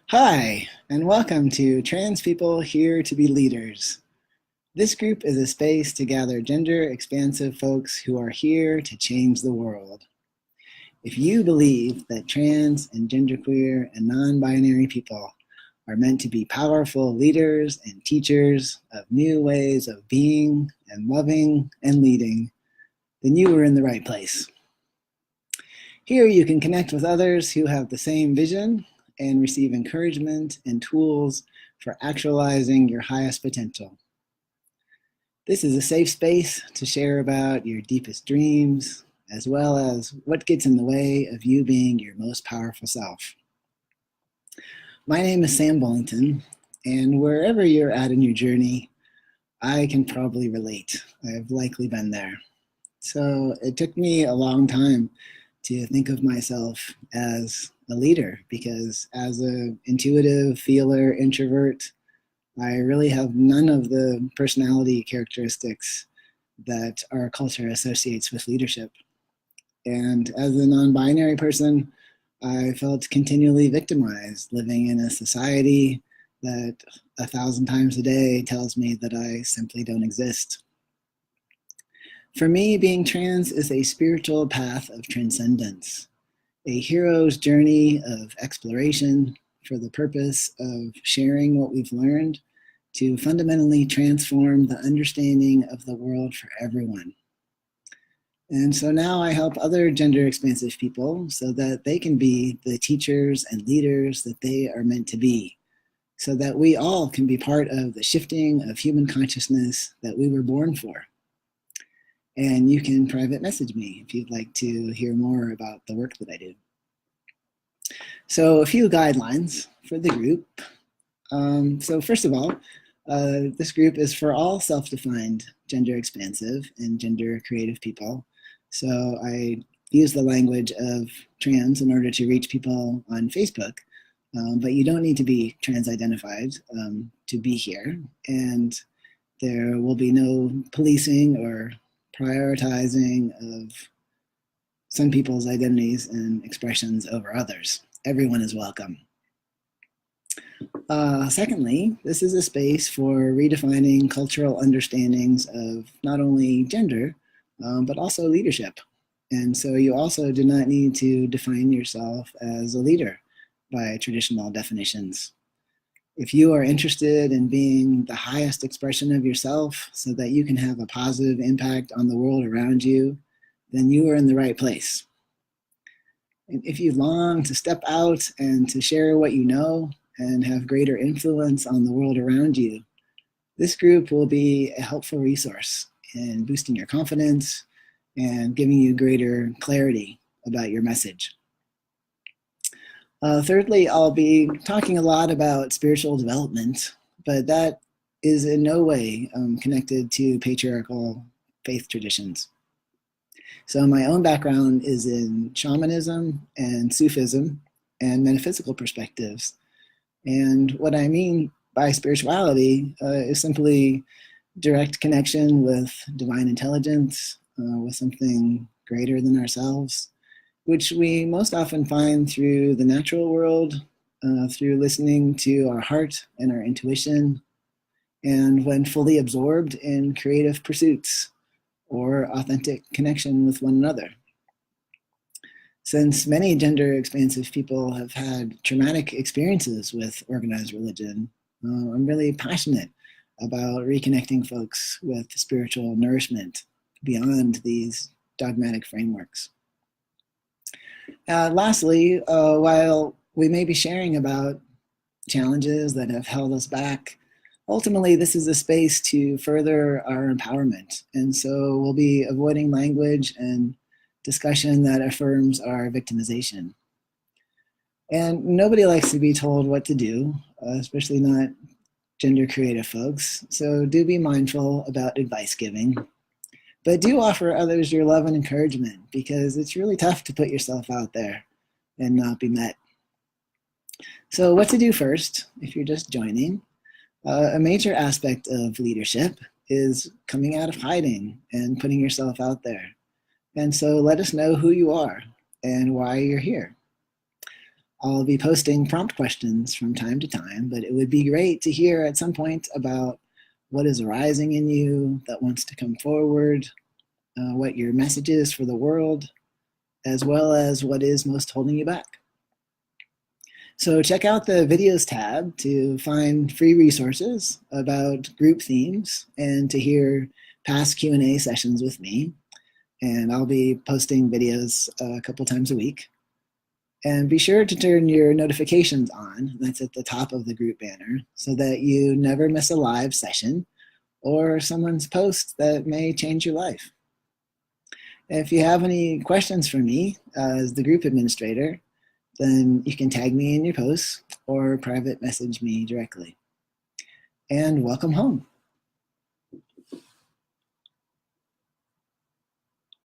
Hi, and welcome to Trans People Here to Be Leaders. This group is a space to gather gender expansive folks who are here to change the world. If you believe that trans and genderqueer and non-binary people are meant to be powerful leaders and teachers of new ways of being and loving and leading, then you are in the right place. Here you can connect with others who have the same vision and receive encouragement and tools for actualizing your highest potential. This is a safe space to share about your deepest dreams, as well as what gets in the way of you being your most powerful self. My name is Sam Bullington, and wherever you're at in your journey, I can probably relate. I've likely been there. So it took me a long time to think of myself as a leader because as an intuitive, feeler, introvert, I really have none of the personality characteristics that our culture associates with leadership. And as a non-binary person, I felt continually victimized living in a society that 1,000 times a day tells me that I simply don't exist. For me, being trans is a spiritual path of transcendence, a hero's journey of exploration for the purpose of sharing what we've learned to fundamentally transform the understanding of the world for everyone. And so now I help other gender expansive people so that they can be the teachers and leaders that they are meant to be, so that we all can be part of the shifting of human consciousness that we were born for. And you can private message me if you'd like to hear more about the work that I do. So a few guidelines for the group. So first of all, this group is for all self-defined gender expansive and gender creative people. So I use the language of trans in order to reach people on Facebook, but you don't need to be trans identified to be here. And there will be no policing or prioritizing of some people's identities and expressions over others. Everyone is welcome. Secondly, this is a space for redefining cultural understandings of not only gender, but also leadership. And so you also do not need to define yourself as a leader by traditional definitions. If you are interested in being the highest expression of yourself so that you can have a positive impact on the world around you, then you are in the right place. And if you long to step out and to share what you know and have greater influence on the world around you, this group will be a helpful resource in boosting your confidence and giving you greater clarity about your message. Thirdly, I'll be talking a lot about spiritual development, but that is in no way connected to patriarchal faith traditions. So my own background is in shamanism and Sufism and metaphysical perspectives. And what I mean by spirituality is simply direct connection with divine intelligence, with something greater than ourselves, which we most often find through the natural world, through listening to our heart and our intuition, and when fully absorbed in creative pursuits or authentic connection with one another. Since many gender expansive people have had traumatic experiences with organized religion, I'm really passionate about reconnecting folks with spiritual nourishment beyond these dogmatic frameworks. Lastly, while we may be sharing about challenges that have held us back, ultimately this is a space to further our empowerment. And so we'll be avoiding language and discussion that affirms our victimization. And nobody likes to be told what to do, especially not gender creative folks. So do be mindful about advice giving. But do offer others your love and encouragement because it's really tough to put yourself out there and not be met. So what to do first, if you're just joining? A major aspect of leadership is coming out of hiding and putting yourself out there. And so let us know who you are and why you're here. I'll be posting prompt questions from time to time, but it would be great to hear at some point about what is arising in you that wants to come forward, what your message is for the world, as well as what is most holding you back. So check out the videos tab to find free resources about group themes and to hear past Q&A sessions with me. And I'll be posting videos a couple times a week. And be sure to turn your notifications on, that's at the top of the group banner, so that you never miss a live session or someone's post that may change your life. If you have any questions for me as the group administrator, then you can tag me in your posts or private message me directly. And welcome home.